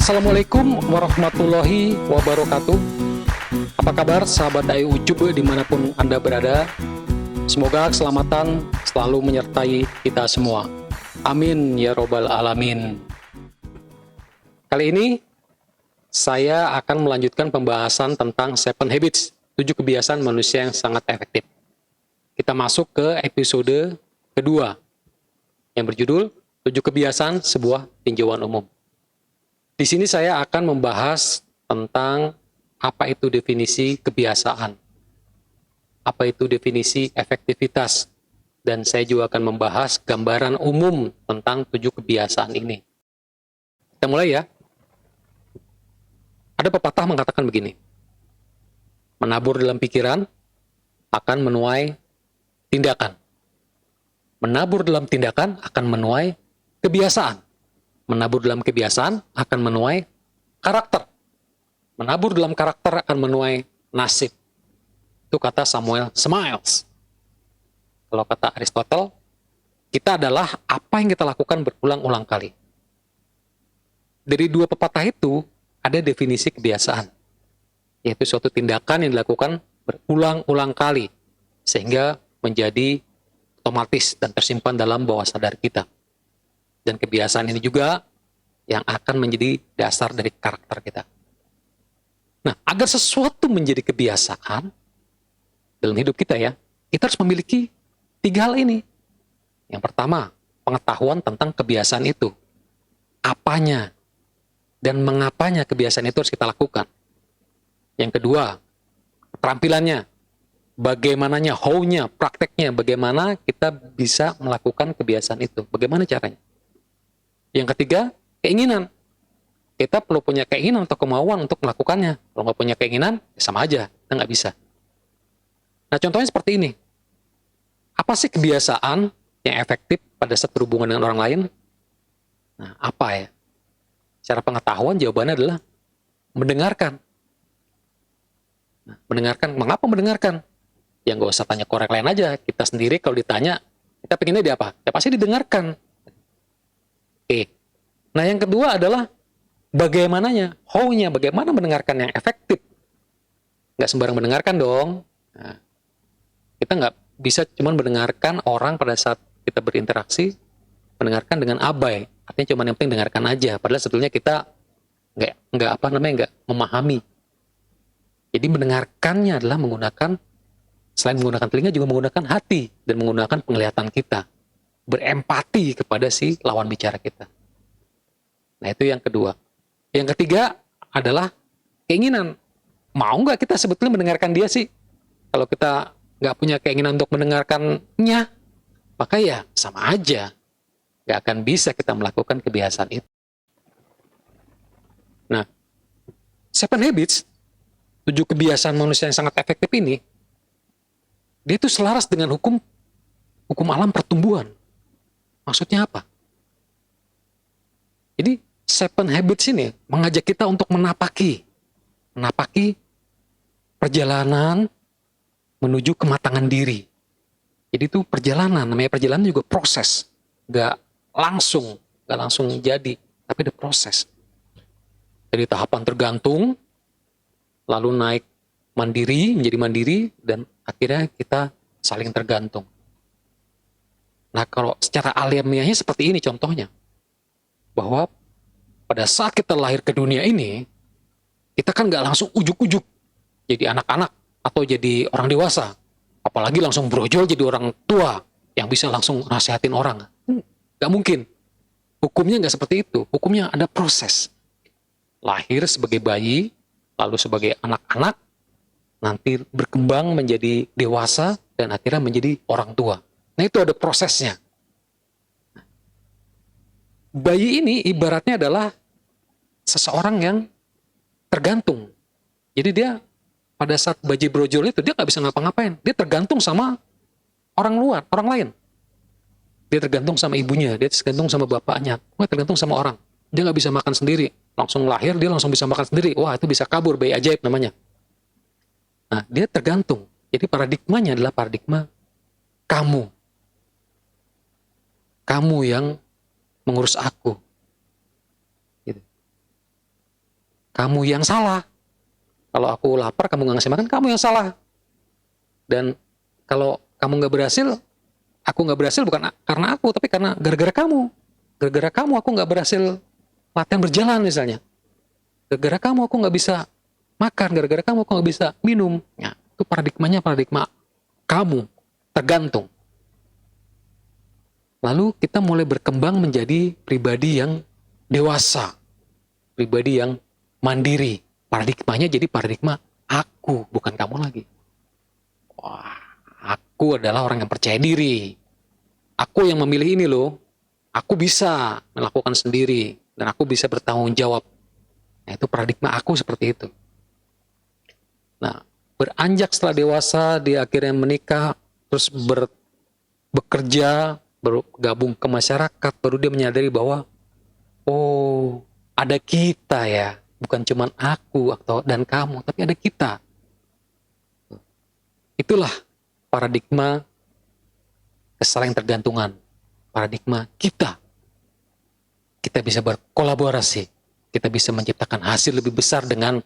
Assalamualaikum warahmatullahi wabarakatuh. Apa kabar sahabat Dai Ujub dimanapun Anda berada? Semoga keselamatan selalu menyertai kita semua. Amin ya robbal alamin. Kali ini saya akan melanjutkan pembahasan tentang 7 Habits, 7 kebiasaan manusia yang sangat efektif. Kita masuk ke episode kedua yang berjudul 7 kebiasaan sebuah tinjauan umum. Di sini saya akan membahas tentang apa itu definisi kebiasaan, apa itu definisi efektivitas, dan saya juga akan membahas gambaran umum tentang 7 kebiasaan ini. Kita mulai ya. Ada pepatah mengatakan begini, menabur dalam pikiran akan menuai tindakan. Menabur dalam tindakan akan menuai kebiasaan. Menabur dalam kebiasaan akan menuai karakter. Menabur dalam karakter akan menuai nasib. Itu kata Samuel Smiles. Kalau kata Aristotle, kita adalah apa yang kita lakukan berulang-ulang kali. Dari dua pepatah itu, ada definisi kebiasaan. Yaitu suatu tindakan yang dilakukan berulang-ulang kali. Sehingga menjadi otomatis dan tersimpan dalam bawah sadar kita. Dan kebiasaan ini juga yang akan menjadi dasar dari karakter kita. Nah, agar sesuatu menjadi kebiasaan dalam hidup kita ya, kita harus memiliki 3 hal ini. Yang pertama, pengetahuan tentang kebiasaan itu. Apanya dan mengapanya kebiasaan itu harus kita lakukan. Yang kedua, keterampilannya. Bagaimananya, how-nya, prakteknya, bagaimana kita bisa melakukan kebiasaan itu. Bagaimana caranya. Yang ketiga, keinginan. Kita perlu punya keinginan atau kemauan untuk melakukannya. Kalau nggak punya keinginan, ya sama aja, kita nggak bisa. Nah, contohnya seperti ini. Apa sih kebiasaan yang efektif pada saat berhubungan dengan orang lain? Nah, apa ya? Secara pengetahuan jawabannya adalah mendengarkan. Nah, mendengarkan, mengapa mendengarkan? Ya nggak usah tanya ke orang lain aja. Kita sendiri kalau ditanya, kita pengennya di apa? Ya pasti didengarkan. Oke. Nah, yang kedua adalah bagaimananya, how-nya, bagaimana mendengarkan yang efektif. Nggak sembarang mendengarkan dong. Nah, kita nggak bisa cuma mendengarkan orang pada saat kita berinteraksi, mendengarkan dengan abai. Artinya cuma yang penting dengarkan aja. Padahal sebetulnya kita nggak memahami. Jadi mendengarkannya adalah menggunakan, selain menggunakan telinga juga menggunakan hati dan menggunakan penglihatan kita. Berempati kepada si lawan bicara kita. Nah, itu yang kedua. Yang ketiga adalah keinginan. Mau nggak kita sebetulnya mendengarkan dia sih? Kalau kita nggak punya keinginan untuk mendengarkannya, maka ya sama aja. Nggak akan bisa kita melakukan kebiasaan itu. Nah, 7 Habits, 7 kebiasaan manusia yang sangat efektif ini, dia itu selaras dengan hukum alam pertumbuhan. Maksudnya apa? Jadi 7 Habits ini mengajak kita untuk menapaki perjalanan menuju kematangan diri. Jadi itu perjalanan, namanya perjalanan juga proses. Nggak langsung jadi, tapi ada proses. Dari tahapan tergantung, lalu naik menjadi mandiri, dan akhirnya kita saling tergantung. Nah, kalau secara alamiahnya seperti ini contohnya. Bahwa pada saat kita lahir ke dunia ini, kita kan nggak langsung ujuk-ujuk jadi anak-anak atau jadi orang dewasa. Apalagi langsung brojol jadi orang tua yang bisa langsung nasihatin orang. Nggak mungkin. Hukumnya nggak seperti itu. Hukumnya ada proses. Lahir sebagai bayi, lalu sebagai anak-anak, nanti berkembang menjadi dewasa, dan akhirnya menjadi orang tua. Nah, itu ada prosesnya. Bayi ini ibaratnya adalah seseorang yang tergantung. Jadi dia pada saat bayi brojol itu, dia nggak bisa ngapa-ngapain. Dia tergantung sama orang luar, orang lain. Dia tergantung sama ibunya, dia tergantung sama bapaknya, dia tergantung sama orang. Dia nggak bisa makan sendiri. Langsung lahir, dia langsung bisa makan sendiri. Wah, itu bisa kabur, bayi ajaib namanya. Nah, dia tergantung. Jadi paradigmanya adalah paradigma kamu. Kamu yang mengurus aku. Gitu. kamu yang salah. Kalau aku lapar, kamu nggak ngasih makan, kamu yang salah. Dan kalau kamu nggak berhasil, aku nggak berhasil bukan karena aku, tapi karena gara-gara kamu. Gara-gara kamu aku nggak berhasil latihan berjalan misalnya. Gara-gara kamu aku nggak bisa makan, gara-gara kamu aku nggak bisa minum. Nah, itu paradigma kamu, tergantung. Lalu kita mulai berkembang menjadi pribadi yang dewasa, pribadi yang mandiri. Paradigmanya jadi paradigma aku, bukan kamu lagi. Wah, aku adalah orang yang percaya diri. Aku yang memilih ini loh. Aku bisa melakukan sendiri dan aku bisa bertanggung jawab. Nah, itu paradigma aku seperti itu. Nah, beranjak setelah dewasa, dia akhirnya menikah, terus bekerja, bergabung ke masyarakat, baru dia menyadari bahwa, oh, ada kita ya, bukan cuma aku dan kamu, tapi ada kita. Itulah paradigma kesaling tergantungan, paradigma kita. Kita bisa berkolaborasi, kita bisa menciptakan hasil lebih besar dengan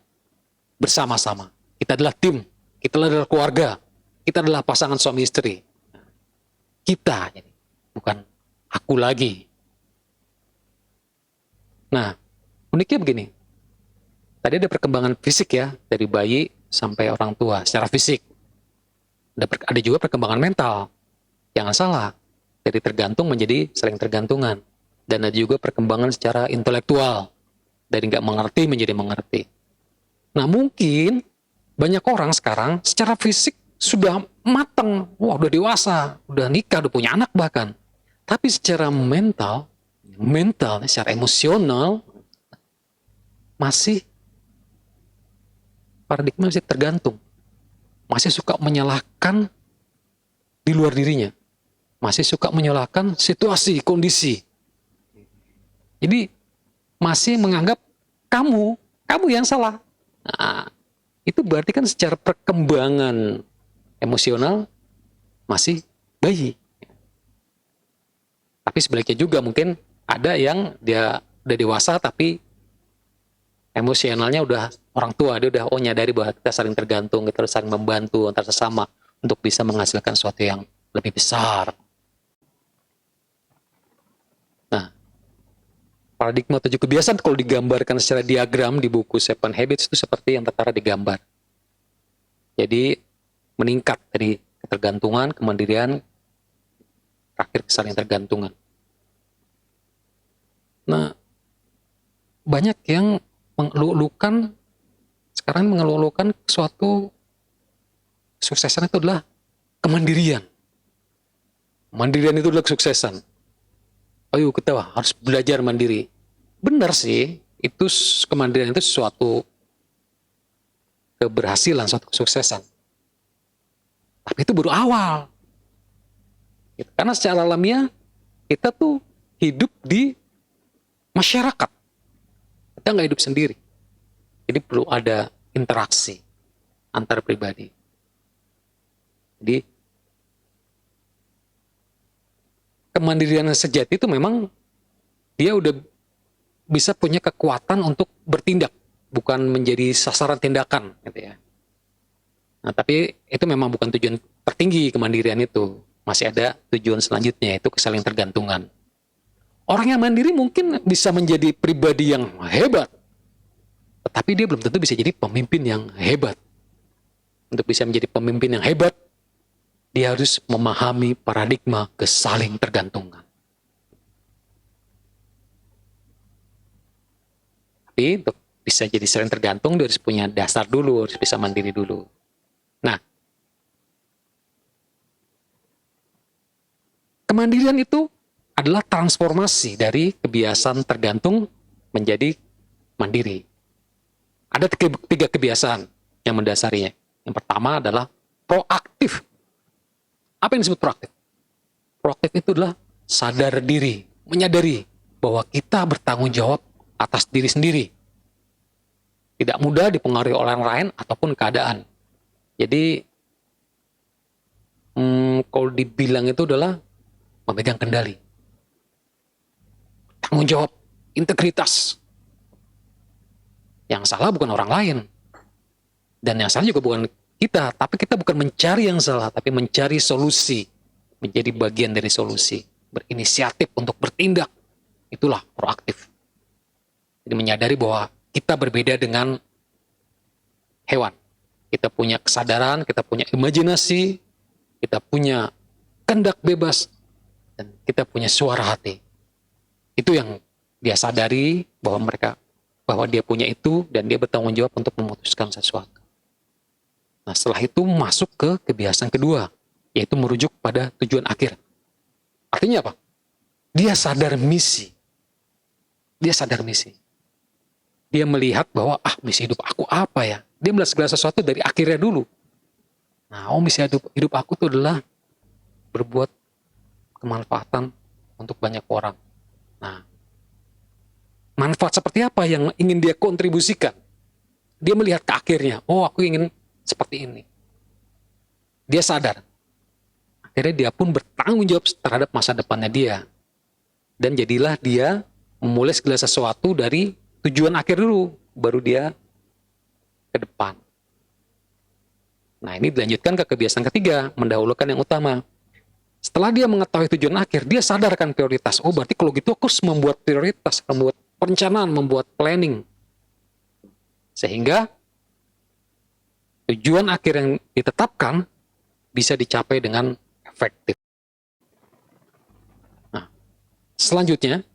bersama-sama. Kita adalah tim, kita adalah keluarga, kita adalah pasangan suami istri. Kita, bukan aku lagi. Nah, uniknya begini. Tadi ada perkembangan fisik ya, dari bayi sampai orang tua secara fisik. Ada juga perkembangan mental. Jangan salah, dari tergantung menjadi saling tergantungan. Dan ada juga perkembangan secara intelektual. Dari nggak mengerti menjadi mengerti. Nah, mungkin banyak orang sekarang secara fisik sudah matang, wah udah dewasa, udah nikah, udah punya anak bahkan. Tapi secara mental, secara emosional, masih paradigma masih tergantung. Masih suka menyalahkan di luar dirinya. Masih suka menyalahkan situasi, kondisi. Jadi masih menganggap kamu yang salah. Nah, itu berarti kan secara perkembangan emosional masih bayi. Tapi sebaliknya juga mungkin ada yang dia udah dewasa tapi emosionalnya udah orang tua, dia udah nyadari bahwa kita saling tergantung, kita harus saling membantu antar sesama untuk bisa menghasilkan sesuatu yang lebih besar. Nah, paradigma 7 kebiasaan kalau digambarkan secara diagram di buku 7 Habits itu seperti yang tertera di gambar. Jadi meningkat dari ketergantungan, kemandirian, terakhir saling tergantungan. Nah, banyak yang mengeluh-elukan suatu kesuksesan itu adalah kemandirian. Mandirian itu adalah kesuksesan. Ayo kita harus belajar mandiri. Benar sih, itu kemandirian itu suatu keberhasilan, suatu kesuksesan. Tapi itu baru awal. Karena secara alamiah, kita tuh hidup di masyarakat. Kita nggak hidup sendiri. Jadi perlu ada interaksi antar pribadi. Jadi, kemandirian sejati itu memang dia udah bisa punya kekuatan untuk bertindak, bukan menjadi sasaran tindakan, gitu ya. Nah, tapi itu memang bukan tujuan tertinggi kemandirian itu. Masih ada tujuan selanjutnya, yaitu kesaling tergantungan. Orang yang mandiri mungkin bisa menjadi pribadi yang hebat, tetapi dia belum tentu bisa jadi pemimpin yang hebat. Untuk bisa menjadi pemimpin yang hebat, dia harus memahami paradigma kesaling tergantungan. Tapi untuk bisa jadi saling tergantung, dia harus punya dasar dulu, harus bisa mandiri dulu. Nah, kemandirian itu adalah transformasi dari kebiasaan tergantung menjadi mandiri. Ada 3 kebiasaan yang mendasarinya. Yang pertama adalah proaktif. Apa yang disebut proaktif? Proaktif itu adalah sadar diri, menyadari bahwa kita bertanggung jawab atas diri sendiri. Tidak mudah dipengaruhi orang lain ataupun keadaan. Jadi, kalau dibilang itu adalah memegang kendali. Tanggung jawab, integritas. Yang salah bukan orang lain. Dan yang salah juga bukan kita, tapi kita bukan mencari yang salah, tapi mencari solusi. Menjadi bagian dari solusi. Berinisiatif untuk bertindak. Itulah proaktif. Jadi menyadari bahwa kita berbeda dengan hewan. Kita punya kesadaran, kita punya imajinasi, kita punya kehendak bebas, dan kita punya suara hati. Itu yang dia sadari bahwa dia punya itu, dan dia bertanggung jawab untuk memutuskan sesuatu. Nah, setelah itu masuk ke kebiasaan kedua, yaitu merujuk pada tujuan akhir. Artinya apa? Dia sadar misi. Dia sadar misi. Dia melihat bahwa, misi hidup aku apa ya? Dia melihat segala sesuatu dari akhirnya dulu. Nah, misi hidup aku itu adalah berbuat kemanfaatan untuk banyak orang. Nah, manfaat seperti apa yang ingin dia kontribusikan? Dia melihat ke akhirnya, aku ingin seperti ini. Dia sadar. Akhirnya dia pun bertanggung jawab terhadap masa depannya dia. Dan jadilah dia memulai segala sesuatu dari tujuan akhir dulu, baru dia ke depan. Nah, ini dilanjutkan ke kebiasaan ketiga, mendahulukan yang utama. Setelah dia mengetahui tujuan akhir, dia sadarkan prioritas. Berarti kalau gitu aku harus membuat prioritas, membuat perencanaan, membuat planning. Sehingga tujuan akhir yang ditetapkan bisa dicapai dengan efektif. Nah, selanjutnya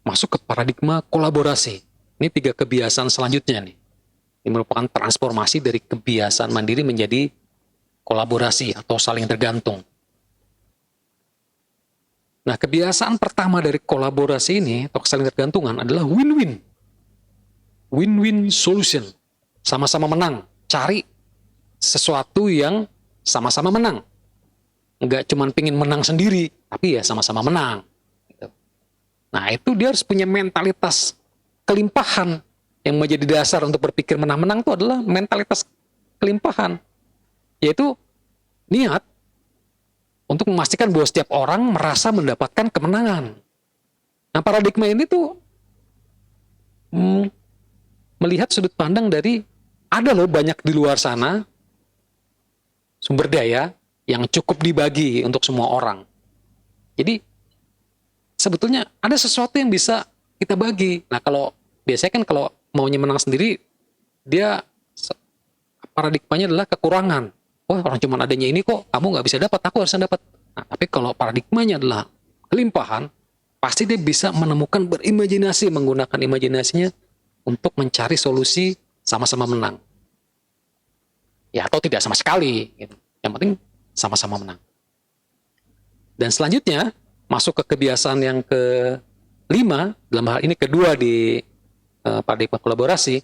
masuk ke paradigma kolaborasi. Ini 3 kebiasaan selanjutnya nih. Ini merupakan transformasi dari kebiasaan mandiri menjadi kolaborasi atau saling tergantung. Nah, kebiasaan pertama dari kolaborasi ini atau saling tergantungan adalah win-win. Win-win solution. Sama-sama menang. Cari sesuatu yang sama-sama menang. Nggak cuma pengen menang sendiri, tapi ya sama-sama menang. Nah, itu dia harus punya mentalitas kelimpahan. Yang menjadi dasar untuk berpikir menang-menang itu adalah mentalitas kelimpahan. Yaitu niat untuk memastikan bahwa setiap orang merasa mendapatkan kemenangan. Nah, paradigma ini tuh melihat sudut pandang dari ada loh banyak di luar sana sumber daya yang cukup dibagi untuk semua orang. Jadi sebetulnya ada sesuatu yang bisa kita bagi. Nah, kalau biasanya kan kalau maunya menang sendiri, dia paradigmanya adalah kekurangan. Orang cuma adanya ini kok, kamu nggak bisa dapat, aku harusnya dapat. Nah, tapi kalau paradigmanya adalah kelimpahan, pasti dia bisa menemukan berimajinasi, menggunakan imajinasinya untuk mencari solusi sama-sama menang. Ya, atau tidak sama sekali. Gitu. Yang penting sama-sama menang. Dan selanjutnya, masuk ke kebiasaan yang kelima, dalam hal ini kedua di paradigma kolaborasi,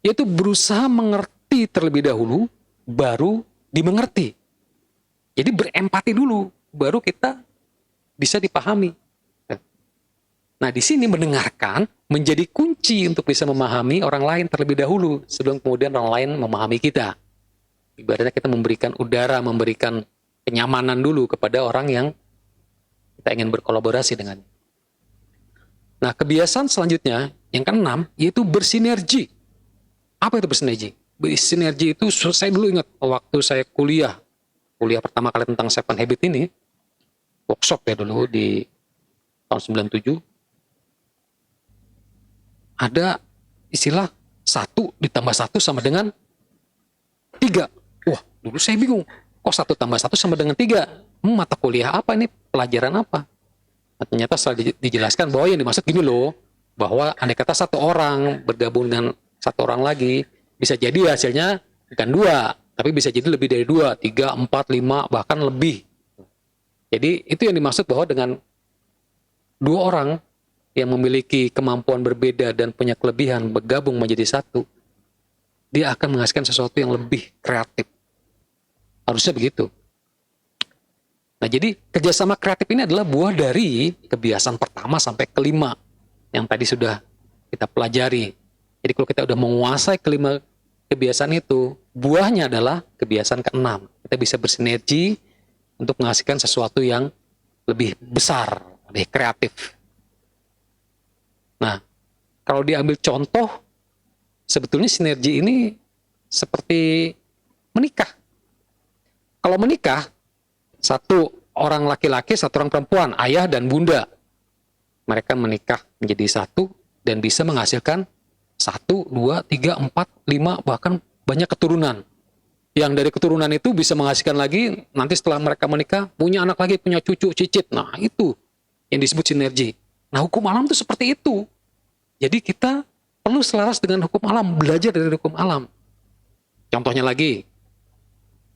yaitu berusaha mengerti terlebih dahulu, baru dimengerti. Jadi berempati dulu, baru kita bisa dipahami. Nah, di sini mendengarkan menjadi kunci untuk bisa memahami orang lain terlebih dahulu, sebelum kemudian orang lain memahami kita. Ibaratnya kita memberikan udara, memberikan kenyamanan dulu kepada orang yang kita ingin berkolaborasi dengannya. Nah, kebiasaan selanjutnya, yang keenam, yaitu bersinergi. Apa itu bersinergi? Bersinergi itu, saya dulu ingat, waktu saya kuliah pertama kali tentang Seven Habit ini, workshop ya dulu di tahun 97, ada istilah 1 ditambah 1 sama dengan 3. Wah, dulu saya bingung. Kok 1 tambah 1 sama dengan 3? Mata kuliah apa ini? Pelajaran apa? Nah, ternyata setelah dijelaskan bahwa yang dimaksud gini loh, bahwa andai kata 1 orang bergabung dengan 1 orang lagi, bisa jadi hasilnya bukan 2, tapi bisa jadi lebih dari 2, 3, 4, 5, bahkan lebih. Jadi itu yang dimaksud bahwa dengan 2 orang yang memiliki kemampuan berbeda dan punya kelebihan bergabung menjadi 1, dia akan menghasilkan sesuatu yang lebih kreatif. Harusnya begitu. Nah, jadi kerjasama kreatif ini adalah buah dari kebiasaan pertama sampai kelima yang tadi sudah kita pelajari. Jadi kalau kita udah menguasai kelima kebiasaan itu, buahnya adalah kebiasaan keenam. Kita bisa bersinergi untuk menghasilkan sesuatu yang lebih besar, lebih kreatif. Nah, kalau diambil contoh sebetulnya sinergi ini seperti menikah. Kalau menikah, satu orang laki-laki, satu orang perempuan, ayah dan bunda. Mereka menikah menjadi satu dan bisa menghasilkan 1, 2, 3, 4, 5, bahkan banyak keturunan. Yang dari keturunan itu bisa menghasilkan lagi, nanti setelah mereka menikah, punya anak lagi, punya cucu, cicit. Nah, itu yang disebut sinergi. Nah, hukum alam itu seperti itu. Jadi kita perlu selaras dengan hukum alam, belajar dari hukum alam. Contohnya lagi,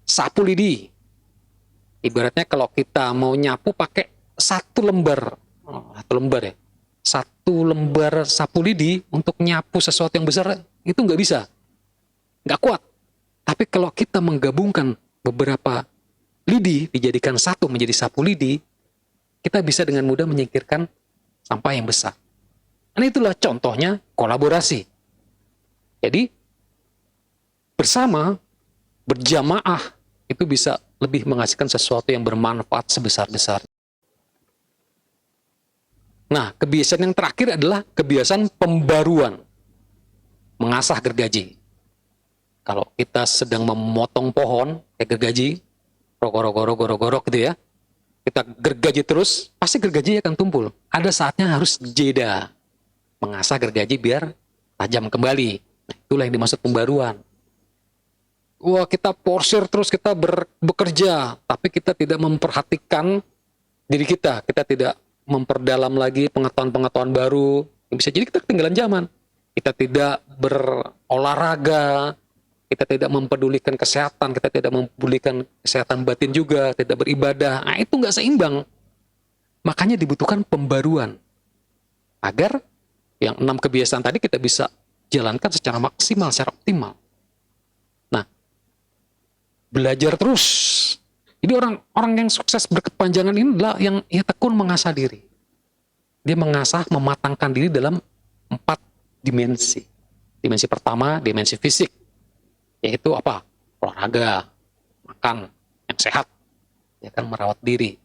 sapu lidi. Ibaratnya kalau kita mau nyapu pakai satu lembar ya. Satu lembar sapu lidi untuk nyapu sesuatu yang besar, itu nggak bisa. Nggak kuat. Tapi kalau kita menggabungkan beberapa lidi, dijadikan satu menjadi sapu lidi, kita bisa dengan mudah menyingkirkan sampah yang besar. Dan itulah contohnya kolaborasi. Jadi, bersama, berjamaah, itu bisa lebih menghasilkan sesuatu yang bermanfaat sebesar-besarnya. Nah, kebiasaan yang terakhir adalah kebiasaan pembaruan. Mengasah gergaji. Kalau kita sedang memotong pohon, kayak gergaji, rogorok gitu ya, kita gergaji terus, pasti gergaji akan tumpul. Ada saatnya harus jeda. Mengasah gergaji biar tajam kembali. Nah, itulah yang dimaksud pembaruan. Wah, kita porsir terus, kita bekerja, tapi kita tidak memperhatikan diri kita. Kita tidak memperdalam lagi pengetahuan-pengetahuan baru. Bisa jadi kita ketinggalan zaman. Kita tidak berolahraga, kita tidak mempedulikan kesehatan, kita tidak mempedulikan kesehatan batin juga, tidak beribadah. Nah, itu nggak seimbang. Makanya dibutuhkan pembaruan. Agar yang 6 kebiasaan tadi kita bisa jalankan secara maksimal, secara optimal. Nah, belajar terus. Jadi orang yang sukses berkepanjangan ini adalah yang tekun mengasah diri. Dia mengasah, mematangkan diri dalam 4 dimensi. Dimensi pertama, dimensi fisik. Yaitu apa? Olahraga, makan yang sehat, ya kan, merawat diri.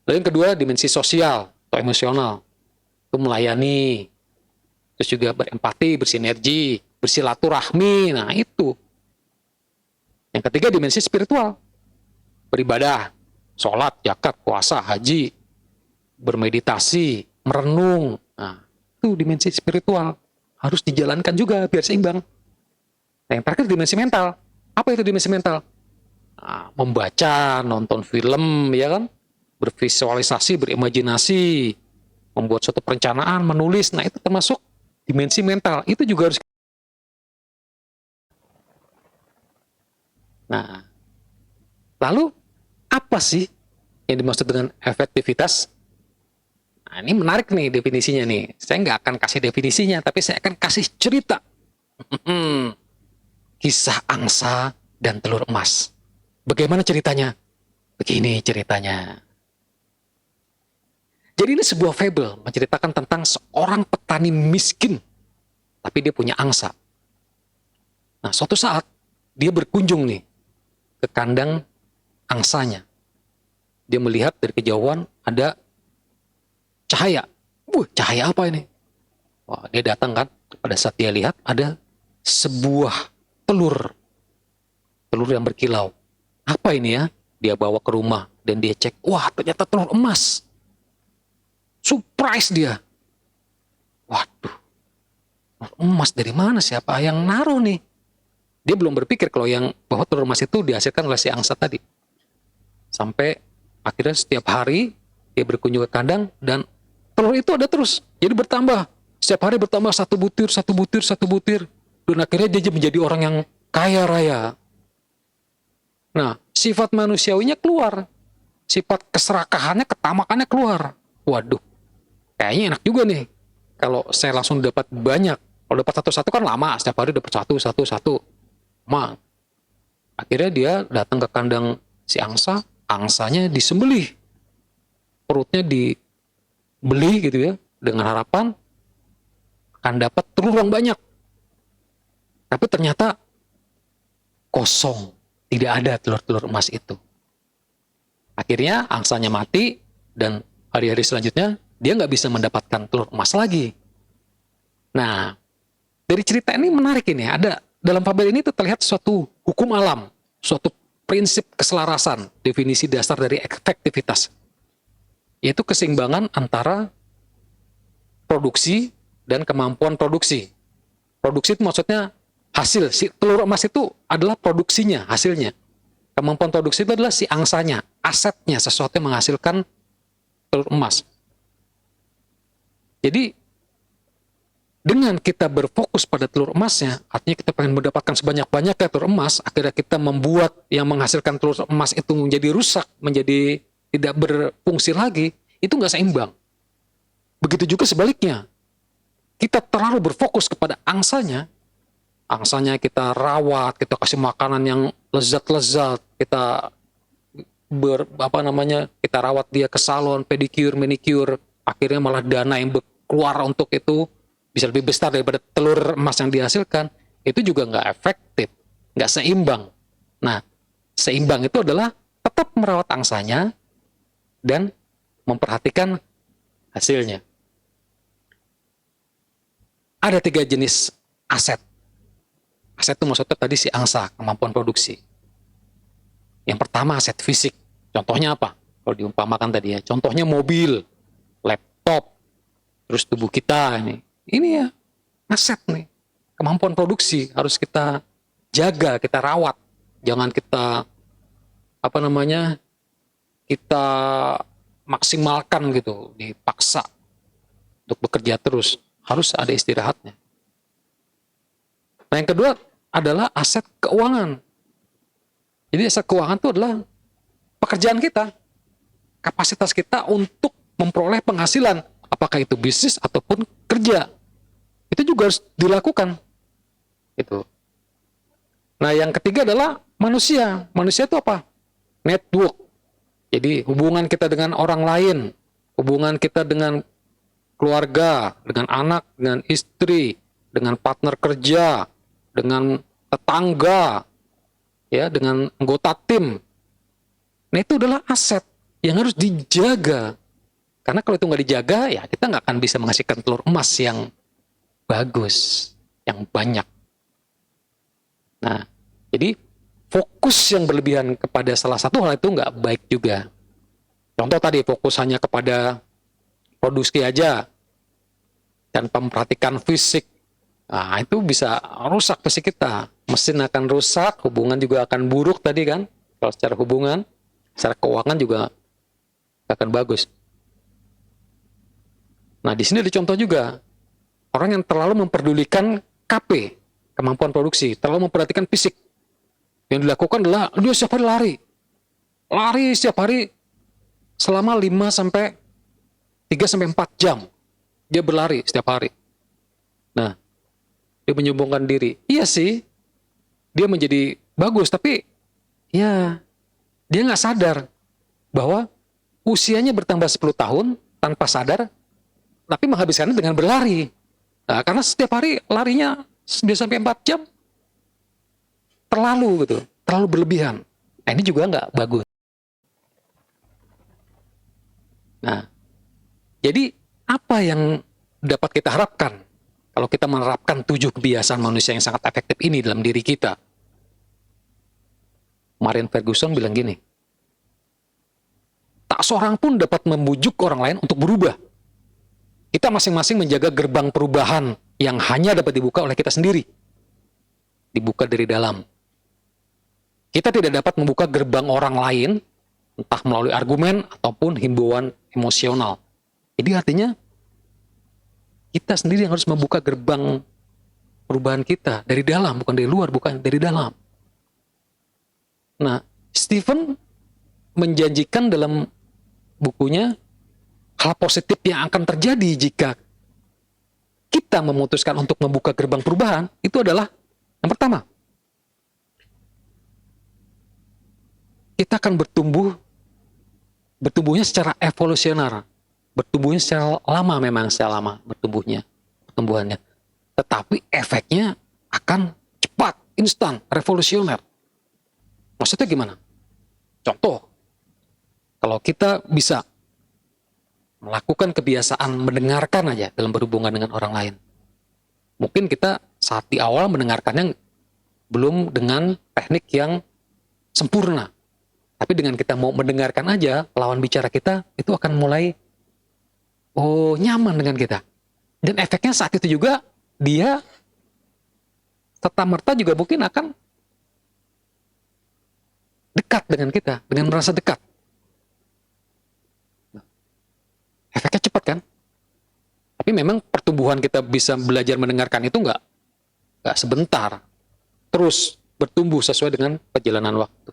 Lalu yang kedua, dimensi sosial atau emosional. Itu melayani, terus juga berempati, bersinergi, bersilaturahmi. Nah, itu. Yang ketiga, dimensi spiritual. Beribadah, sholat, zakat, puasa, haji, bermeditasi, merenung. Nah, itu dimensi spiritual. Harus dijalankan juga biar seimbang. Nah, yang terakhir dimensi mental. Apa itu dimensi mental? Nah, membaca, nonton film, ya kan? Bervisualisasi, berimajinasi, membuat suatu perencanaan, menulis. Nah, itu termasuk dimensi mental. Itu juga harus. Nah, lalu apa sih yang dimaksud dengan efektivitas? Nah, ini menarik nih definisinya nih. Saya nggak akan kasih definisinya, tapi saya akan kasih cerita. Kisah angsa dan telur emas. Bagaimana ceritanya? Begini ceritanya. Jadi ini sebuah fable menceritakan tentang seorang petani miskin, tapi dia punya angsa. Nah, suatu saat dia berkunjung nih ke kandang angsanya. Dia melihat dari kejauhan ada cahaya. Cahaya apa ini? Wah, dia datang kan. Pada saat dia lihat ada sebuah telur yang berkilau. Apa ini ya? Dia bawa ke rumah dan dia cek. Wah, ternyata telur emas. Surprise dia. Waduh, telur emas dari mana? Siapa yang naruh nih? Dia belum berpikir bahwa telur emas itu dihasilkan oleh si angsa tadi. Sampai akhirnya setiap hari dia berkunjung ke kandang dan telur itu ada terus. Jadi bertambah. Setiap hari bertambah satu butir. Dan akhirnya dia menjadi orang yang kaya raya. Nah, sifat manusiawinya keluar. Sifat keserakahannya, ketamakannya keluar. Waduh, kayaknya enak juga nih. Kalau saya langsung dapat banyak. Kalau dapat satu-satu kan lama. Setiap hari dapat satu. Akhirnya dia datang ke kandang si angsa. Angsanya disembelih. Perutnya dibeli gitu ya. Dengan harapan akan dapat telur yang banyak. Tapi ternyata kosong. Tidak ada telur-telur emas itu. Akhirnya angsanya mati. Dan hari-hari selanjutnya dia nggak bisa mendapatkan telur emas lagi. Nah, Dari cerita ini menarik ini, ada dalam fabel ini terlihat suatu hukum alam, suatu prinsip keselarasan, definisi dasar dari efektivitas, yaitu keseimbangan antara produksi dan kemampuan produksi. Produksi itu maksudnya hasil, si telur emas itu adalah produksinya, hasilnya. Kemampuan produksi itu adalah si angsanya, asetnya, sesuatu yang menghasilkan telur emas. Jadi, dengan kita berfokus pada telur emasnya, artinya kita pengen mendapatkan sebanyak-banyaknya telur emas, akhirnya kita membuat yang menghasilkan telur emas itu menjadi rusak, menjadi tidak berfungsi lagi, itu nggak seimbang. Begitu juga sebaliknya. Kita terlalu berfokus kepada angsanya kita rawat, kita kasih makanan yang lezat-lezat, kita kita rawat dia ke salon, pedicure, manicure, akhirnya malah dana yang keluar untuk itu bisa lebih besar daripada telur emas yang dihasilkan, itu juga nggak efektif, nggak seimbang. Nah, seimbang itu adalah tetap merawat angsanya dan memperhatikan hasilnya. Ada 3 jenis aset. Aset itu maksudnya tadi si angsa, kemampuan produksi. Yang pertama aset fisik. Contohnya apa? Kalau diumpamakan tadi ya, contohnya mobil, laptop, terus tubuh kita ini. Ini ya aset nih. Kemampuan produksi harus kita jaga, kita rawat. Jangan kita kita maksimalkan gitu, dipaksa untuk bekerja terus. Harus ada istirahatnya. Nah, yang kedua adalah aset keuangan. Jadi aset keuangan itu adalah pekerjaan kita, kapasitas kita untuk memperoleh penghasilan, apakah itu bisnis ataupun kerja. Itu juga harus dilakukan. Itu. Nah, yang ketiga adalah manusia. Manusia itu apa? Network. Jadi hubungan kita dengan orang lain, hubungan kita dengan keluarga, dengan anak, dengan istri, dengan partner kerja, dengan tetangga, ya, dengan anggota tim. Nah, itu adalah aset yang harus dijaga. Karena kalau itu nggak dijaga, ya kita nggak akan bisa menghasilkan telur emas yang bagus, yang banyak. Nah, jadi fokus yang berlebihan kepada salah satu hal itu nggak baik juga. Contoh tadi, fokus hanya kepada produksi aja tanpa memperhatikan fisik. Nah, itu bisa rusak fisik kita. Mesin akan rusak, hubungan juga akan buruk tadi kan. Kalau secara hubungan, secara keuangan juga akan bagus. Nah, di sini ada contoh juga. Orang yang terlalu memperdulikan KP, kemampuan produksi, terlalu memperhatikan fisik. Yang dilakukan adalah dia setiap hari lari. Lari setiap hari selama 3 sampai 4 jam. Dia berlari setiap hari. Nah, dia menyombongkan diri. Iya sih, dia menjadi bagus, tapi ya dia nggak sadar bahwa usianya bertambah 10 tahun tanpa sadar, tapi menghabiskannya dengan berlari. Nah, karena setiap hari larinya 9 sampai 4 jam, terlalu gitu, terlalu berlebihan. Nah, ini juga nggak bagus. Nah, jadi apa yang dapat kita harapkan kalau kita menerapkan 7 kebiasaan manusia yang sangat efektif ini dalam diri kita? Marian Ferguson bilang gini, tak seorang pun dapat membujuk orang lain untuk berubah. Kita masing-masing menjaga gerbang perubahan yang hanya dapat dibuka oleh kita sendiri. Dibuka dari dalam. Kita tidak dapat membuka gerbang orang lain, entah melalui argumen ataupun himbauan emosional. Jadi artinya, kita sendiri yang harus membuka gerbang perubahan kita dari dalam, bukan dari luar, bukan dari dalam. Nah, Stephen menjanjikan dalam bukunya hal positif yang akan terjadi jika kita memutuskan untuk membuka gerbang perubahan, itu adalah yang pertama, kita akan bertumbuhnya secara evolusioner. Bertumbuhnya secara lama, memang secara lama pertumbuhannya. Tetapi efeknya akan cepat, instan, revolusioner. Maksudnya gimana? Contoh, kalau kita bisa melakukan kebiasaan mendengarkan aja dalam berhubungan dengan orang lain, mungkin kita saat di awal mendengarkannya belum dengan teknik yang sempurna. Tapi dengan kita mau mendengarkan aja lawan bicara kita, itu akan mulai nyaman dengan kita. Dan efeknya saat itu juga dia serta-merta juga mungkin akan dekat dengan kita, dengan merasa dekat. Efeknya cepat kan? Tapi memang pertumbuhan kita bisa belajar mendengarkan itu nggak sebentar. Terus bertumbuh sesuai dengan perjalanan waktu.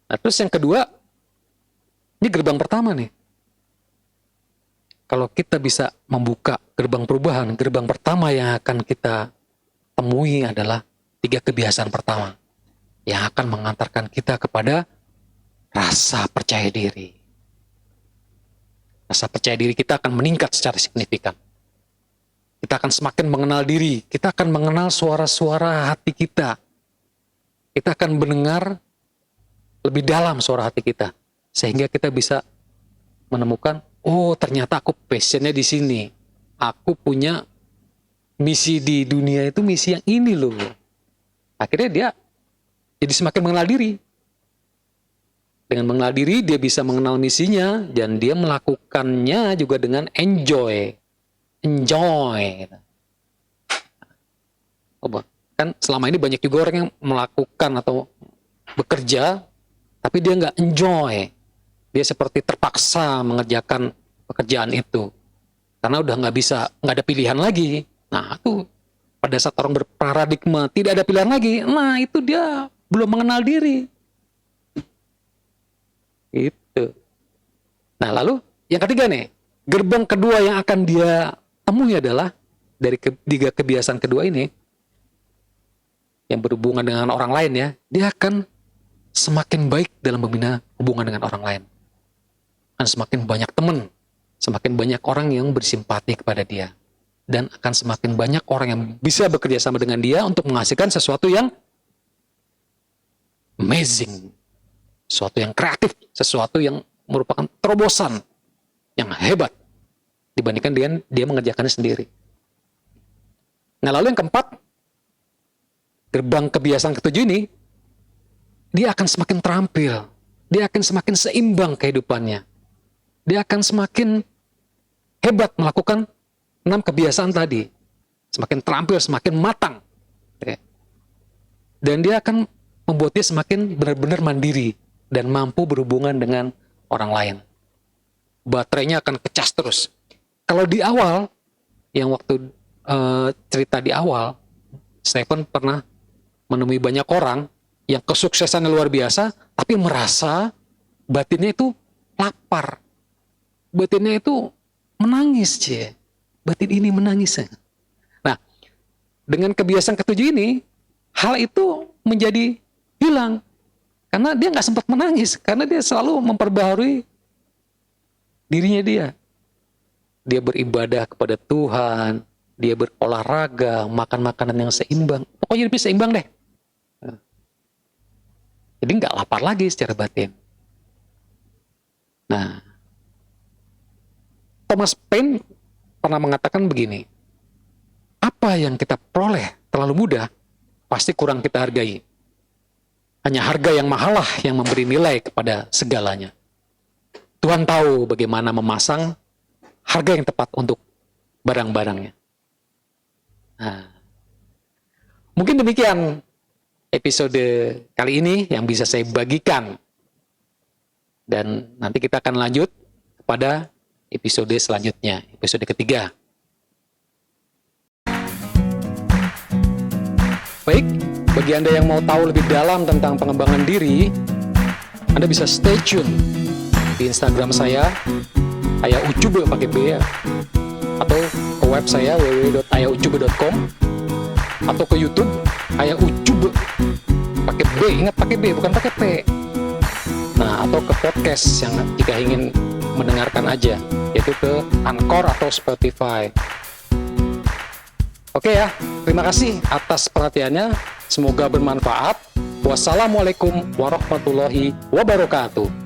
Nah, terus yang kedua, ini gerbang pertama nih. Kalau kita bisa membuka gerbang perubahan, gerbang pertama yang akan kita temui adalah 3 kebiasaan pertama yang akan mengantarkan kita kepada rasa percaya diri. Rasa percaya diri kita akan meningkat secara signifikan. Kita akan semakin mengenal diri, kita akan mengenal suara-suara hati kita. Kita akan mendengar lebih dalam suara hati kita, sehingga kita bisa menemukan, ternyata aku passionnya di sini. Aku punya misi di dunia itu misi yang ini loh. Akhirnya dia jadi semakin mengenal diri. Dengan mengenal diri, dia bisa mengenal misinya, dan dia melakukannya juga dengan enjoy. Kan selama ini banyak juga orang yang melakukan atau bekerja, tapi dia nggak enjoy. Dia seperti terpaksa mengerjakan pekerjaan itu. Karena udah nggak ada pilihan lagi. Nah, itu pada saat orang berparadigma tidak ada pilihan lagi, nah itu dia belum mengenal diri. Itu. Nah, lalu yang ketiga nih, gerbang kedua yang akan dia temui adalah dari 3 kebiasaan kedua ini yang berhubungan dengan orang lain ya, dia akan semakin baik dalam membina hubungan dengan orang lain. Akan semakin banyak teman, semakin banyak orang yang bersimpati kepada dia. Dan akan semakin banyak orang yang bisa bekerja sama dengan dia untuk menghasilkan sesuatu yang amazing. Sesuatu yang kreatif, sesuatu yang merupakan terobosan yang hebat dibandingkan dia mengerjakannya sendiri. Nah, lalu yang keempat, gerbang kebiasaan ketujuh ini, dia akan semakin terampil, dia akan semakin seimbang kehidupannya, dia akan semakin hebat melakukan 6 kebiasaan tadi, semakin terampil, semakin matang, dan dia akan membuat dia semakin benar-benar mandiri dan mampu berhubungan dengan orang lain. Baterainya akan kecas terus. Kalau di awal, yang waktu cerita di awal, Stephen pernah menemui banyak orang yang kesuksesannya luar biasa, tapi merasa batinnya itu lapar. Batinnya itu menangis, batin ini menangis. Nah, dengan kebiasaan ketujuh ini, hal itu menjadi hilang. Karena dia nggak sempat menangis, karena dia selalu memperbaharui dirinya dia. Dia beribadah kepada Tuhan, dia berolahraga, makan makanan yang seimbang. Pokoknya lebih seimbang deh. Jadi nggak lapar lagi secara batin. Nah, Thomas Paine pernah mengatakan begini, apa yang kita peroleh terlalu mudah, pasti kurang kita hargai. Hanya harga yang mahal lah yang memberi nilai kepada segalanya. Tuhan tahu bagaimana memasang harga yang tepat untuk barang-barangnya. Nah, mungkin demikian episode kali ini yang bisa saya bagikan. Dan nanti kita akan lanjut kepada episode selanjutnya, episode ketiga. Baik, bagi Anda yang mau tahu lebih dalam tentang pengembangan diri, Anda bisa stay tune di Instagram saya, ayaucube pakai B ya, atau ke web saya www.ayaucube.com, atau ke YouTube ayaucube pakai B, ingat pakai B bukan pakai P. Nah, atau ke podcast yang jika ingin mendengarkan aja, yaitu ke Anchor atau Spotify. Oke ya, terima kasih atas perhatiannya, semoga bermanfaat. Wassalamualaikum warahmatullahi wabarakatuh.